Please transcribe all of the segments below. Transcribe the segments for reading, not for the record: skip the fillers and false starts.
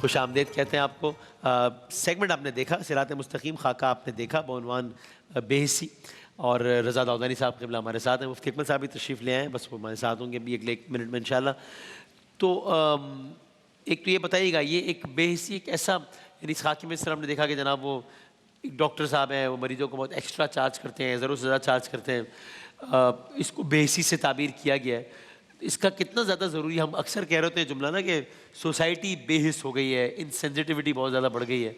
خوش آمدید کہتے ہیں آپ کو. سیگمنٹ آپ نے دیکھا, صراط مستقیم خاکہ آپ نے دیکھا بعنوان بے حسی, اور رضا داؤدانی صاحب قبلہ ہمارے ساتھ ہیں. مفتی اکمل صاحب بھی تشریف لے آئے ہیں, بس وہ ہمارے ساتھ ہوں گے بھی ایک منٹ میں انشاءاللہ. تو ایک تو یہ بتائیے گا, یہ ایک بے حسی ایک ایسا, یعنی اس خاکے میں اس طرح ہم نے دیکھا کہ جناب وہ ایک ڈاکٹر صاحب ہیں, وہ مریضوں کو بہت ایکسٹرا چارج کرتے ہیں, ضرور سے زیادہ چارج کرتے ہیں. اس کو بے حسی سے تعبیر کیا گیا ہے. اس کا کتنا زیادہ ضروری ہے؟ ہم اکثر کہہ رہے ہوتے ہیں جملہ نا کہ سوسائٹی بے حس ہو گئی ہے, انسینسٹیوٹی بہت زیادہ بڑھ گئی ہے.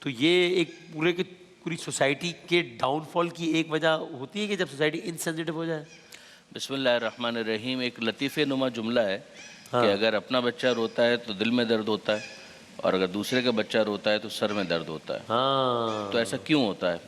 تو یہ ایک پوری سوسائٹی کے ڈاؤن فال کی ایک وجہ ہوتی ہے کہ جب سوسائٹی انسینسٹیو ہو جائے. بسم اللہ الرحمن الرحیم. ایک لطیفہ نما جملہ ہے کہ اگر اپنا بچہ روتا ہے تو دل میں درد ہوتا ہے, اور اگر دوسرے کا بچہ روتا ہے تو سر میں درد ہوتا ہے. تو ایسا کیوں ہوتا ہے؟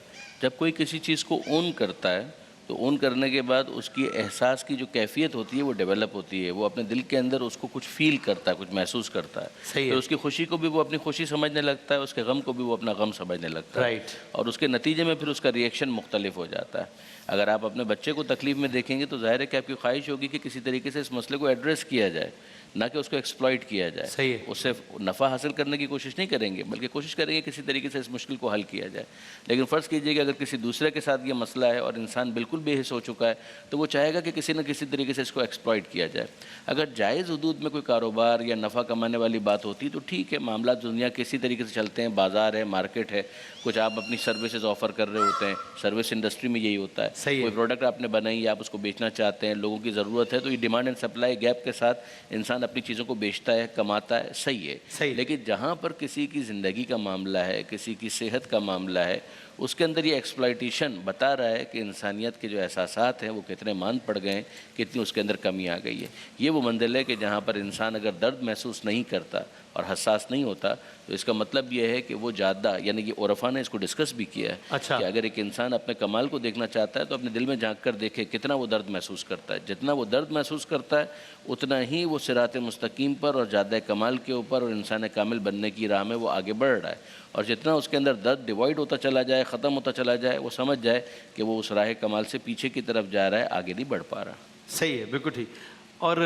جب کوئی کسی چیز کو اون کرتا ہے تو اون کرنے کے بعد اس کی احساس کی جو کیفیت ہوتی ہے وہ ڈیولپ ہوتی ہے. وہ اپنے دل کے اندر اس کو کچھ فیل کرتا ہے, کچھ محسوس کرتا ہے. پھر اس کی خوشی کو بھی وہ اپنی خوشی سمجھنے لگتا ہے, اس کے غم کو بھی وہ اپنا غم سمجھنے لگتا ہے, اور اس کے نتیجے میں پھر اس کا ریئیکشن مختلف ہو جاتا ہے. اگر آپ اپنے بچے کو تکلیف میں دیکھیں گے تو ظاہر ہے کہ آپ کی خواہش ہوگی کہ کسی طریقے سے اس مسئلے کو ایڈریس کیا جائے, نہ کہ اس کو ایکسپلائٹ کیا جائے. اس سے نفع حاصل کرنے کی کوشش نہیں کریں گے, بلکہ کوشش کریں گے کسی طریقے سے اس مشکل کو حل کیا جائے. لیکن فرض کیجئے کہ اگر کسی دوسرے کے ساتھ یہ مسئلہ ہے اور انسان بالکل بے حس ہو چکا ہے, تو وہ چاہے گا کہ کسی نہ کسی طریقے سے اس کو ایکسپلائٹ کیا جائے. اگر جائز حدود میں کوئی کاروبار یا نفع کمانے والی بات ہوتی تو ٹھیک ہے, معاملات دنیا کسی طریقے سے چلتے ہیں, بازار ہے, مارکیٹ ہے, کچھ آپ اپنی سروسز آفر کر رہے ہوتے ہیں, سروس انڈسٹری میں یہی ہوتا ہے. کوئی پروڈکٹ آپ نے بنائی, آپ اس کو بیچنا چاہتے ہیں, لوگوں کی ضرورت ہے, تو یہ ڈیمانڈ اینڈ سپلائی گیپ کے ساتھ انسان اپنی چیزوں کو بیچتا ہے, کماتا ہے, صحیح ہے. لیکن جہاں پر کسی کی زندگی کا معاملہ ہے, کسی کی صحت کا معاملہ ہے, اس کے اندر یہ ایکسپلائٹیشن بتا رہا ہے کہ انسانیت کے جو احساسات ہیں وہ کتنے مان پڑ گئے ہیں, کتنی اس کے اندر کمی آ گئی ہے. یہ وہ منزل ہے کہ جہاں پر انسان اگر درد محسوس نہیں کرتا اور حساس نہیں ہوتا, تو اس کا مطلب یہ ہے کہ وہ جادہ, یعنی کہ عرفا نے اس کو ڈسکس بھی کیا ہے کہ اگر ایک انسان اپنے کمال کو دیکھنا چاہتا ہے تو اپنے دل میں جھانک کر دیکھے کتنا وہ درد محسوس کرتا ہے. جتنا وہ درد محسوس کرتا ہے اتنا ہی وہ صراط مستقیم پر اور جادہ کمال کے اوپر اور انسان کامل بننے کی راہ میں وہ آگے بڑھ رہا ہے. اور جتنا اس کے اندر درد ڈیوائڈ ہوتا چلا جائے, ختم ہوتا چلا جائے, وہ سمجھ جائے کہ وہ اس راہ کمال سے پیچھے کی طرف جا رہا ہے, آگے نہیں بڑھ پا رہا. صحیح ہے, بالکل ٹھیک. اور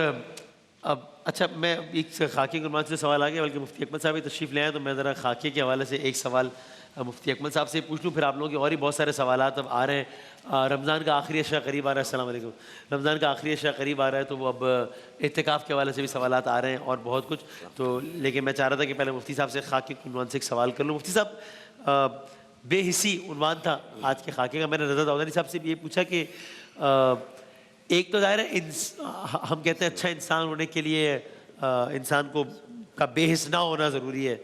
اب اچھا, میں ایک خاکے کے عنوان سے سوال آ گیا, بلکہ مفتی اکمل صاحب بھی تشریف لے آئے, تو میں ذرا خاکے کے حوالے سے ایک سوال مفتی اکمل صاحب سے پوچھ لوں, پھر آپ لوگوں کے اور ہی بہت سارے سوالات اب آ رہے ہیں. رمضان کا آخری عشاء قریب آ رہا ہے, السلام علیکم, رمضان کا آخری عشاء قریب آ رہا ہے, تو وہ اب اعتکاف کے حوالے سے بھی سوالات آ رہے ہیں اور بہت کچھ. تو لیکن میں چاہ رہا تھا کہ پہلے مفتی صاحب سے خاکے کے عنوان سے ایک سوال کر لوں. مفتی صاحب, بے حسی عنوان تھا آج کے خاکے کا. میں نے رضا داؤدانی صاحب سے بھی یہ پوچھا کہ ایک تو ظاہر ہے ہم کہتے ہیں اچھا انسان ہونے کے لیے انسان کو کا بے حس نہ ہونا ضروری ہے,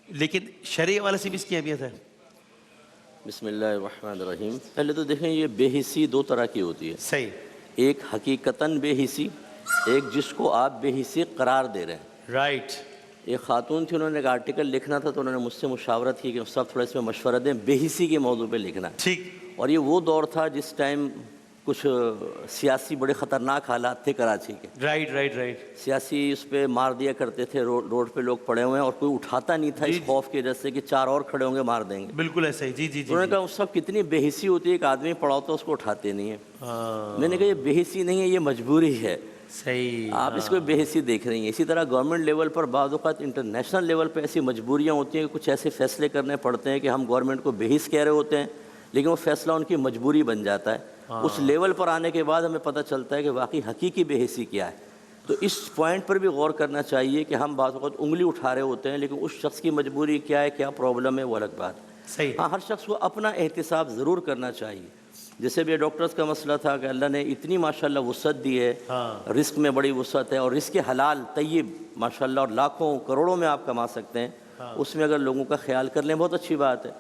لیکن شرعی حوالے سے بھی اس کی اہمیت ہے. بسم اللہ الرحمن الرحیم. پہلے تو دیکھیں یہ بے حسی دو طرح کی ہوتی ہے. صحیح. ایک حقیقتاً بے حسی, ایک جس کو آپ بے حسی قرار دے رہے ہیں. رائٹ. ایک خاتون تھی, انہوں نے ایک آرٹیکل لکھنا تھا, تو انہوں نے مجھ سے مشاورت کی کہ استاد تھوڑا اس میں مشورہ دیں, بے حسی کے موضوع پہ لکھنا ہے. ٹھیک. اور یہ وہ دور تھا جس ٹائم کچھ سیاسی بڑے خطرناک حالات تھے کراچی کے. رائٹ. سیاسی اس پہ مار دیا کرتے تھے, روڈ پہ لوگ پڑے ہوئے ہیں اور کوئی اٹھاتا نہیں تھا اس خوف کی وجہ سے کہ چار اور کھڑے ہوں گے مار دیں گے. بالکل ایسا ہی. جی. انہوں نے کہا اس وقت کتنی بے حسی ہوتی ہے, ایک آدمی پڑا ہوتا ہے اس کو اٹھاتے نہیں ہیں. میں نے کہا یہ بے حسی نہیں ہے, یہ مجبوری ہے. صحیح. آپ اس کو بے حسی دیکھ رہی ہیں. اسی طرح گورنمنٹ لیول پر بعض اوقات انٹرنیشنل لیول پہ ایسی مجبوریاں ہوتی ہیں کہ کچھ ایسے فیصلے کرنے پڑتے ہیں کہ ہم گورنمنٹ کو بے حس کہہ رہے ہوتے ہیں, لیکن وہ فیصلہ ان کی مجبوری بن جاتا ہے. اس لیول پر آنے کے بعد ہمیں پتہ چلتا ہے کہ واقعی حقیقی بے حسی کیا ہے. تو اس پوائنٹ پر بھی غور کرنا چاہیے کہ ہم بعض اوقات انگلی اٹھا رہے ہوتے ہیں, لیکن اس شخص کی مجبوری کیا ہے, کیا پرابلم ہے, وہ الگ بات. صحیح. ہاں, ہر شخص کو اپنا احتساب ضرور کرنا چاہیے. جیسے بھی ڈاکٹرز کا مسئلہ تھا کہ اللہ نے اتنی ماشاءاللہ وسعت دی ہے, رزق میں بڑی وسعت ہے, اور رزق حلال طیب ماشاءاللہ, اور لاکھوں کروڑوں میں آپ کما سکتے ہیں. اس میں اگر لوگوں کا خیال کر لیں بہت اچھی بات ہے.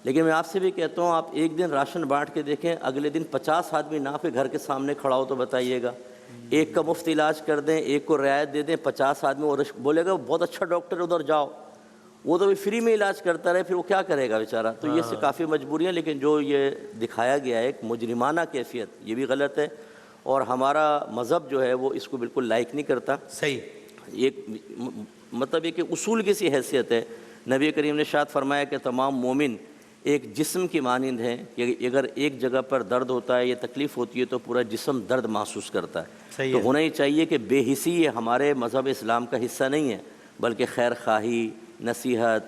لیکن میں آپ سے بھی کہتا ہوں, آپ ایک دن راشن بانٹ کے دیکھیں, اگلے دن 50 آدمی نہ کے گھر کے سامنے کھڑا ہو تو بتائیے گا. ایک کا مفت علاج کر دیں, ایک کو رعایت دے دیں, 50 آدمی اور بولے گا بہت اچھا ڈاکٹر ہے ادھر جاؤ, وہ تو بھی فری میں علاج کرتا رہے, پھر وہ کیا کرے گا بیچارہ. تو یہ سے کافی مجبوریاں, لیکن جو یہ دکھایا گیا ہے ایک مجرمانہ کیفیت, یہ بھی غلط ہے, اور ہمارا مذہب جو ہے وہ اس کو بالکل لائک نہیں کرتا. صحیح. ایک مطلب ایک اصول کی سی حیثیت ہے. نبی کریم نے ارشاد فرمایا کہ تمام مومن ایک جسم کی مانند ہیں, کہ اگر ایک جگہ پر درد ہوتا ہے یا تکلیف ہوتی ہے تو پورا جسم درد محسوس کرتا ہے. تو ہونا ہی چاہیے کہ بے حسی یہ ہمارے مذہب اسلام کا حصہ نہیں ہے, بلکہ خیر خواہی، نصیحت،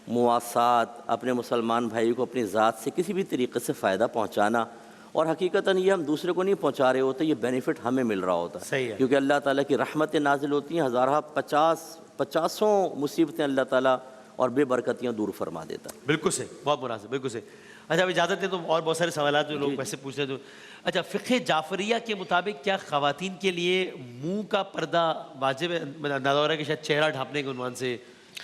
مواسات، اپنے مسلمان بھائی کو اپنی ذات سے کسی بھی طریقے سے فائدہ پہنچانا، اور حقیقتاً یہ ہم دوسرے کو نہیں پہنچا رہے ہوتے، یہ بینیفٹ ہمیں مل رہا ہوتا ہے، صحیح ہے۔ کیونکہ اللہ تعالیٰ کی رحمتیں نازل ہوتی ہیں، ہزارہ پچاسوں مصیبتیں اللہ تعالیٰ اور بے برکتیاں دور فرما دیتا ہے۔ بالکل صحیح، بہت مناسب، بالکل صحیح۔ اچھا اب اجازت دیں تو اور بہت سارے سوالات جو لوگ ویسے پوچھ رہے ہیں تو اچھا، فقہ جعفریہ کے مطابق کیا خواتین کے لیے منہ کا پردہ واجب ہے؟ نادورہ کہ شاید چہرہ ڈھانپنے کے عنوان سے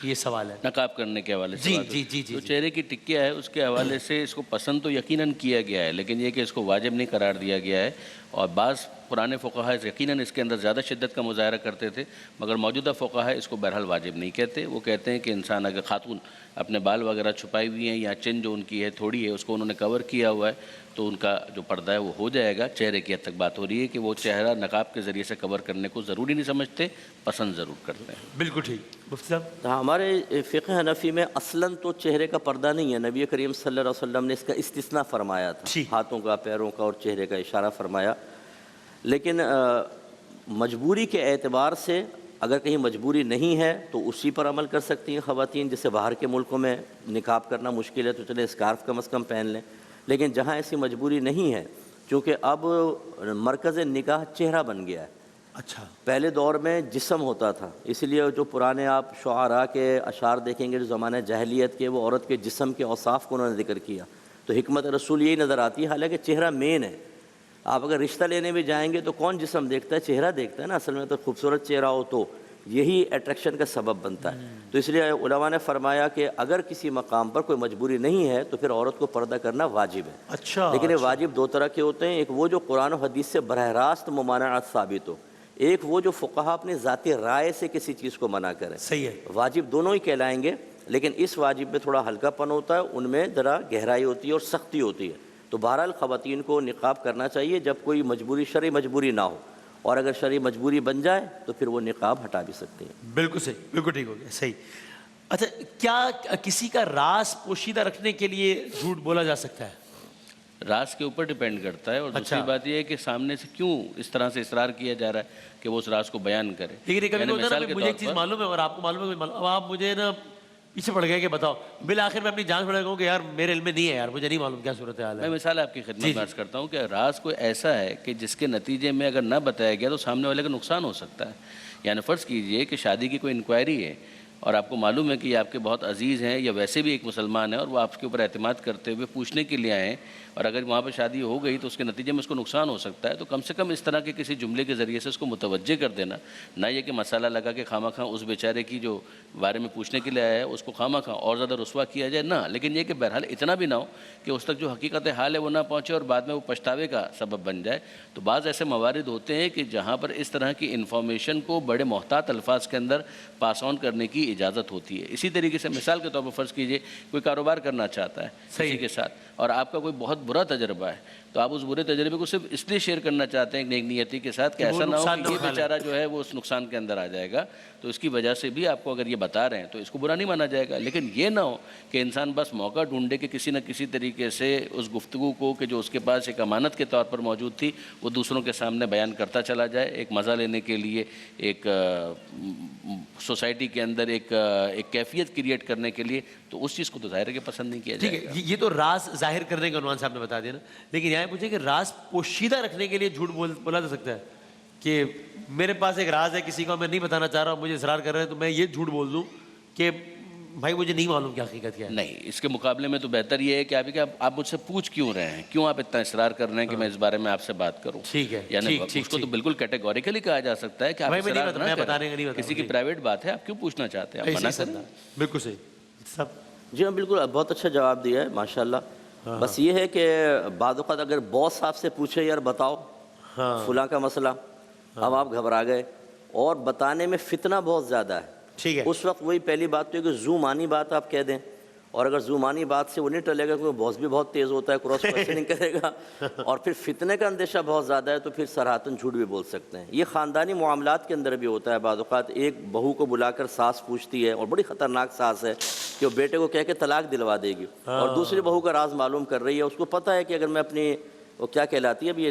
یہ سوال ہے۔ نقاب کرنے کے حوالے سے جی بات جی ہوتی جی ہے۔ جی جو چہرے کی ٹکیا ہے اس کے حوالے سے اس کو پسند تو یقیناً کیا گیا ہے، لیکن یہ کہ اس کو واجب نہیں قرار دیا گیا ہے، اور بعض پرانے فقہاء یقیناً اس کے اندر زیادہ شدت کا مظاہرہ کرتے تھے، مگر موجودہ فقہاء اس کو بہرحال واجب نہیں کہتے۔ وہ کہتے ہیں کہ انسان اگر خاتون اپنے بال وغیرہ چھپائی ہوئی ہیں یا چن جو ان کی ہے تھوڑی ہے اس کو انہوں نے کور کیا ہوا ہے تو ان کا جو پردہ ہے وہ ہو جائے گا۔ چہرے کی حد تک بات ہو رہی ہے کہ وہ چہرہ نقاب کے ذریعے سے کور کرنے کو ضروری نہیں سمجھتے، پسند ضرور کرتے ہیں۔ بالکل ٹھیک مفتی صاحب۔ ہمارے فقہ حنفی میں اصلاً تو چہرے کا پردہ نہیں ہے، نبی کریم صلی اللہ علیہ وسلم نے اس کا استثناء فرمایا تھا، ٹھیک۔ ہاتھوں کا، پیروں کا اور چہرے کا اشارہ فرمایا، لیکن مجبوری کے اعتبار سے اگر کہیں مجبوری نہیں ہے تو اسی پر عمل کر سکتی ہیں خواتین، جیسے باہر کے ملکوں میں نقاب کرنا مشکل ہے تو چلیں اسکارف کم از کم پہن لیں، لیکن جہاں ایسی مجبوری نہیں ہے، چونکہ اب مرکز نکاح چہرہ بن گیا ہے۔ اچھا، پہلے دور میں جسم ہوتا تھا، اس لیے جو پرانے آپ شعراء کے اشعار دیکھیں گے جو زمانہ جاہلیت کے، وہ عورت کے جسم کے اوصاف کو انہوں نے ذکر کیا، تو حکمت رسول یہی نظر آتی ہے، حالانکہ چہرہ مین ہے۔ آپ اگر رشتہ لینے بھی جائیں گے تو کون جسم دیکھتا ہے؟ چہرہ دیکھتا ہے نا، اصل میں تو خوبصورت چہرہ ہو تو یہی اٹریکشن کا سبب بنتا ہے۔ تو اس لیے علماء نے فرمایا کہ اگر کسی مقام پر کوئی مجبوری نہیں ہے تو پھر عورت کو پردہ کرنا واجب ہے۔ اچھا، لیکن یہ واجب دو طرح کے ہوتے ہیں، ایک وہ جو قرآن و حدیث سے براہ راست ممانعت ثابت ہو، ایک وہ جو فقہا اپنی ذاتی رائے سے کسی چیز کو منع کرے۔ صحیح ہے۔ واجب دونوں ہی کہلائیں گے، لیکن اس واجب میں تھوڑا ہلکا پن ہوتا ہے، ان میں ذرا گہرائی ہوتی ہے اور سختی ہوتی ہے۔ تو بہرحال خواتین کو نقاب کرنا چاہیے جب کوئی مجبوری، شرعی مجبوری نہ ہو، اور اگر شرعی مجبوری بن جائے تو پھر وہ نقاب ہٹا بھی سکتے ہیں۔ بالکل صحیح، بالکل ٹھیک ہو گیا، صحیح۔ اچھا، کیا کسی کا راز پوشیدہ رکھنے کے لیے جھوٹ بولا جا سکتا ہے؟ راز کے اوپر ڈیپینڈ کرتا ہے، اور دوسری اچھا۔ بات یہ ہے کہ سامنے سے کیوں اس طرح سے اصرار کیا جا رہا ہے کہ وہ اس راز کو بیان کرے۔ لیکن یہ کبھی یعنی ہوتا ہے مثال نا کے مجھے ایک طور چیز پر معلوم ہے اور آپ کو معلوم ہے، اب آپ مجھے نا پیچھے پڑ گئے کہ بتاؤ، بالآخر میں اپنی جان چھوڑ کہوں کہ یار میرے علم میں نہیں ہے، یار مجھے نہیں معلوم کیا صورتحال میں ہے۔ مثال آپ کی خدمت میں عرض کرتا ہوں کہ راز کوئی ایسا ہے کہ جس کے نتیجے میں اگر نہ بتایا گیا تو سامنے والے کا نقصان ہو سکتا ہے۔ یعنی فرض کیجئے کہ شادی کی کوئی انکوائری ہے اور آپ کو معلوم ہے کہ یہ آپ کے بہت عزیز ہیں یا ویسے بھی ایک مسلمان ہیں اور وہ آپ کے اوپر اعتماد کرتے ہوئے پوچھنے کے لیے آئے ہیں، اور اگر وہاں پہ شادی ہو گئی تو اس کے نتیجے میں اس کو نقصان ہو سکتا ہے، تو کم سے کم اس طرح کے کسی جملے کے ذریعے سے اس کو متوجہ کر دینا، نہ یہ کہ مسئلہ لگا کہ خواہ مخواہ اس بیچارے کی جو بارے میں پوچھنے کے لیے آیا ہے اس کو خواہ مخواہ اور زیادہ رسوا کیا جائے، نہ، لیکن یہ کہ بہرحال اتنا بھی نہ ہو کہ اس تک جو حقیقت حال ہے وہ نہ پہنچے اور بعد میں وہ پچھتاوے کا سبب بن جائے۔ تو بعض ایسے موارد ہوتے ہیں کہ جہاں پر اس طرح کی انفارمیشن کو بڑے محتاط الفاظ کے اندر پاس آن کرنے کی اجازت ہوتی ہے۔ اسی طریقے سے مثال کے طور پر فرض کیجئے کوئی کاروبار کرنا چاہتا ہے کسی کے ساتھ اور آپ کا کوئی بہت برا تجربہ ہے، تو آپ اس برے تجربے کو صرف اس لیے شیئر کرنا چاہتے ہیں نیک نیتی کے ساتھ کہ ایسا نہ ہو کہ یہ بیچارہ جو ہے وہ اس نقصان کے اندر آ جائے گا، تو اس کی وجہ سے بھی آپ کو اگر یہ بتا رہے ہیں تو اس کو برا نہیں مانا جائے گا۔ لیکن یہ نہ ہو کہ انسان بس موقع ڈھونڈے کہ کسی نہ کسی طریقے سے اس گفتگو کو کہ جو اس کے پاس ایک امانت کے طور پر موجود تھی وہ دوسروں کے سامنے بیان کرتا چلا جائے، ایک مزہ لینے کے لیے، ایک سوسائٹی کے اندر ایک کیفیت کریٹ کرنے کے لیے، تو اس چیز کو تو ظاہر ہے کہ پسند نہیں کیا جائے گا۔ ٹھیک ہے، یہ تو راز ظاہر کرنے کا عنوان صاحب نے بتا دیا نا، لیکن یہاں پوچھے کہ راز پوشیدہ رکھنے کے لیے جھوٹ بولا جا سکتا ہے کہ میرے پاس ایک راز ہے کسی کو میں نہیں بتانا چاہ رہا ہوں، مجھے اصرار کر رہے ہیں تو میں یہ جھوٹ بول دوں کہ بھائی مجھے نہیں معلوم کیا حقیقت کیا ہے۔ نہیں، اس کے مقابلے میں تو بہتر یہ ہے کہ آپ مجھ سے پوچھ کیوں رہے ہیں، کیوں آپ اتنا اصرار کر رہے ہیں کہ میں اس بارے میں آپ سے بات کروں۔ ٹھیک ہے، یعنی اس کو تو بالکل کیٹیگوریکلی کہا جا سکتا ہے کہ آپ اصرار نہ کریں، کسی کی پرائیویٹ بات ہے، آپ کیوں پوچھنا چاہتے ہیں، آپ منع کریں۔ بالکل صحیح سب۔ جی ہاں بالکل، بہت اچھا جواب دیا ہے ماشاءاللہ۔ بس یہ ہے کہ بعض اوقات اگر باس آپ سے پوچھے یار بتاؤ فلاں کا مسئلہ، اب آپ گھبرا گئے اور بتانے میں فتنہ بہت زیادہ ہے، ٹھیک ہے، اس وقت وہی پہلی بات تو ہے کہ زومانی بات آپ کہہ دیں، اور اگر زومانی بات سے وہ نہیں ٹلے گا کیونکہ باس بھی بہت تیز ہوتا ہے، کراس کوسچننگ کرے گا، اور پھر فتنے کا اندیشہ بہت زیادہ ہے تو پھر صراحتاً جھوٹ بھی بول سکتے ہیں۔ یہ خاندانی معاملات کے اندر بھی ہوتا ہے، بعض اوقات ایک بہو کو بلا کر ساس پوچھتی ہے، اور بڑی خطرناک ساس ہے کہ وہ بیٹے کو کہہ کے طلاق دلوا دے گی، اور دوسری بہو کا راز معلوم کر رہی ہے، اس کو پتہ ہے کہ اگر میں اپنی وہ کیا کہلاتی ہے اب یہ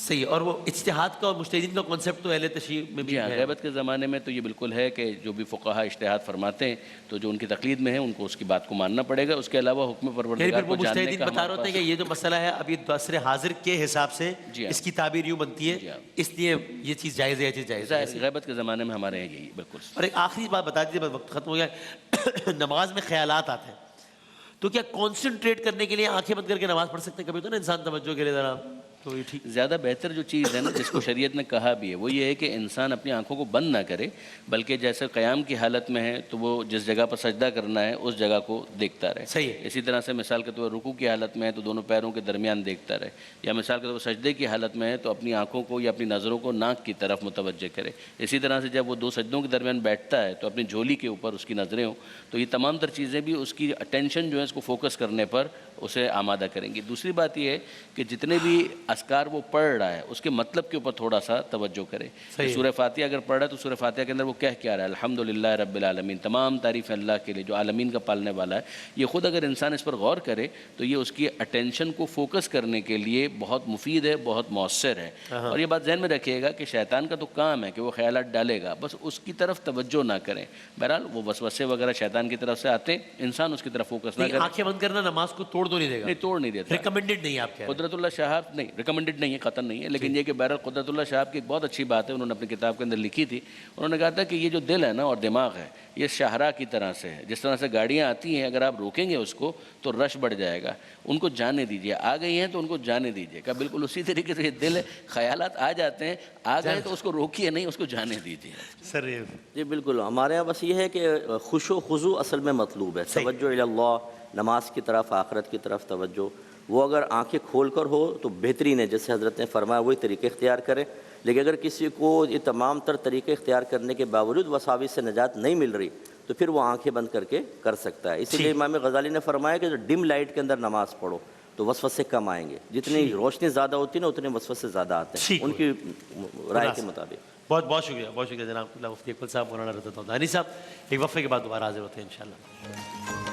صحیح. اور وہ اجتہاد کا اور مجتہدین کا کانسیپٹ تو اہل تشیع میں بھی جی ہاں، ہے. غیبت کے زمانے میں تو یہ بالکل ہے کہ جو بھی فقہا اجتہاد فرماتے ہیں تو جو ان کی تقلید میں ہے ان کو اس کی بات کو ماننا پڑے گا. اس کے علاوہ حکم یعنی پروردگار پھر وہ کو جاننے مجتہدین کا بتا رہے ہمارے ہوتے ہیں پاس. کہ یہ جو مسئلہ ہے ابھی عصر حاضر کے حساب سے جی ہاں. اس کی تعبیر یوں بنتی ہے, جی ہاں. اس لیے یہ چیز جائز ہے, یہ چیز جائز ہے. غیبت کے زمانے میں ہمارے یہاں یہی بالکل. اور ایک آخری بات بتا دیجیے, بس وقت ختم ہو گیا. نماز میں خیالات آتے ہیں تو کیا کانسنٹریٹ کرنے کے لیے آنکھیں بند کر کے نماز پڑھ سکتے ہیں؟ کبھی تو نا انسان توجہ کے لیے ذرا تو یہ ٹھیک. زیادہ بہتر جو چیز ہے نا جس کو شریعت نے کہا بھی ہے وہ یہ ہے کہ انسان اپنی آنکھوں کو بند نہ کرے, بلکہ جیسے قیام کی حالت میں ہے تو وہ جس جگہ پر سجدہ کرنا ہے اس جگہ کو دیکھتا رہے. صحیح ہے. اسی طرح سے مثال کے طور پر رکوع کی حالت میں ہے تو دونوں پیروں کے درمیان دیکھتا رہے, یا مثال کے طور پر سجدے کی حالت میں ہے تو اپنی آنکھوں کو یا اپنی نظروں کو ناک کی طرف متوجہ کرے. اسی طرح سے جب وہ دو سجدوں کے درمیان بیٹھتا ہے تو اپنی جھولی کے اوپر اس کی نظریں ہوں. تو یہ تمام تر چیزیں بھی اس کی اٹینشن جو ہے اس کو فوکس کرنے پر اسے آمادہ کریں گی. دوسری بات یہ ہے کہ جتنے بھی اذکار وہ پڑھ رہا ہے اس کے مطلب کے اوپر تھوڑا سا توجہ کرے. سورہ فاتحہ اگر پڑھ رہا ہے تو سورہ فاتحہ کے اندر وہ کہہ کیا رہا ہے, الحمدللہ رب العالمین, تمام تعریف اللہ کے لیے جو عالمین کا پالنے والا ہے. یہ خود اگر انسان اس پر غور کرے تو یہ اس کی اٹینشن کو فوکس کرنے کے لیے بہت مفید ہے, بہت مؤثر ہے. اور یہ بات ذہن میں رکھیے گا کہ شیطان کا تو کام ہے کہ وہ خیالات ڈالے گا, بس اس کی طرف توجہ نہ کریں. بہرحال وہ وسوسے وغیرہ شیطان کی طرف سے آتے ہیں, انسان اس کی طرف فوکس نہ کرے. آنکھیں بند کرنا نماز کو توڑ نہیں دے گا, نہیں توڑ نہیں دیتا, ریکمینڈڈ نہیں ہے. آپ قدرت اللہ شہاب نہیں ریکمنڈڈ نہیں ہے, قطعا نہیں ہے, لیکن یہ کہ بہرحال قدرت اللہ شہاب کی ایک بہت اچھی بات ہے, انہوں نے اپنی کتاب کے اندر لکھی تھی. انہوں نے کہا تھا کہ یہ جو دل ہے نا اور دماغ ہے یہ شاہراہ کی طرح سے ہے. جس طرح سے گاڑیاں آتی ہیں, اگر آپ روکیں گے اس کو تو رش بڑھ جائے گا. ان کو جانے دیجیے, آ گئی ہیں تو ان کو جانے دیجیے. کہ بالکل اسی طریقے سے یہ دل ہے, خیالات آ جاتے ہیں, آ گئے تو اس کو روکیے نہیں, اس کو جانے دیجیے. سر جی بالکل, ہمارے یہاں بس یہ ہے کہ خوش و خضوع اصل میں مطلوب ہے. توجہ الی اللہ, نماز کی طرف, آخرت کی طرف توجہ, وہ اگر آنکھیں کھول کر ہو تو بہترین ہے, جیسے حضرت نے فرمایا وہی طریقے اختیار کرے. لیکن اگر کسی کو یہ تمام تر طریقے اختیار کرنے کے باوجود وساوس سے نجات نہیں مل رہی تو پھر وہ آنکھیں بند کر کے کر سکتا ہے. اسی لیے امام غزالی نے فرمایا کہ جو ڈم لائٹ کے اندر نماز پڑھو تو وسوسے کم آئیں گے. جتنی روشنی زیادہ ہوتی ہے نا اتنے وسوسے زیادہ آتے ہیں ان کی رائے کے مطابق. بہت بہت شکریہ, بہت شکریہ جناب مفتی اقبال صاحب, مولانا رضا الدانی صاحب. ایک وقفے کے بعد دوبارہ حاضر ہوتے ہیں انشاءاللہ.